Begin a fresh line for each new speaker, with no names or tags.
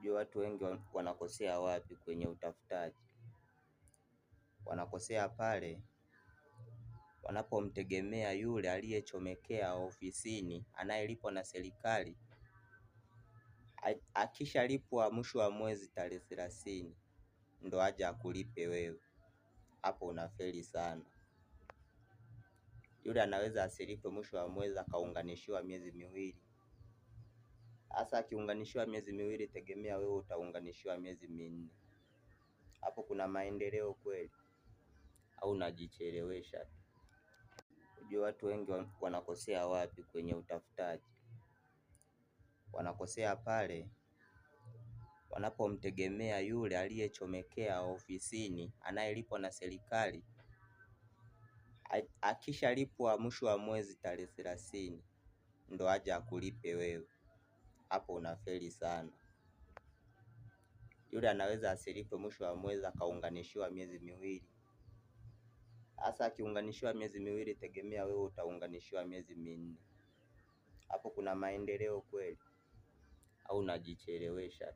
Unajua watu wengi wanakosea wapi kwenye utafutaji? Wanakosea pale wanapomtegemea yule aliyechomekea ofisini anayelipwa na serikali, akishalipwa mwisho wa mwezi tarehe 30 ndo aje akulipe wewe. Hapo unafeli sana. Yule anaweza asilipe mwisho wa mwezi akaunganishiwa miezi miwili. Hasa akiunganishiwa miezi miwili, tegemea wewe utaunganishiwa miezi minne. Hapo kuna maendeleo kweli au unajichelewesha? Unajua watu wengi wanakosea wapi kwenye utafutaji? Wanakosea pale wanapomtegemea yule aliyechomekea ofisini anayelipwa na serikali, akishalipwa mwisho wa mwezi tarehe 30 ndo aje akulipe wewe. Hapo unafeli sana. Yule anaweza asilipe mwisho wa mwezi akaunganishiwa miezi miwili. Hasa akiunganishiwa miezi miwili, tegemea wewe utaunganishiwa miezi minne. Hapo kuna maendeleo kweli au unajichelewesha?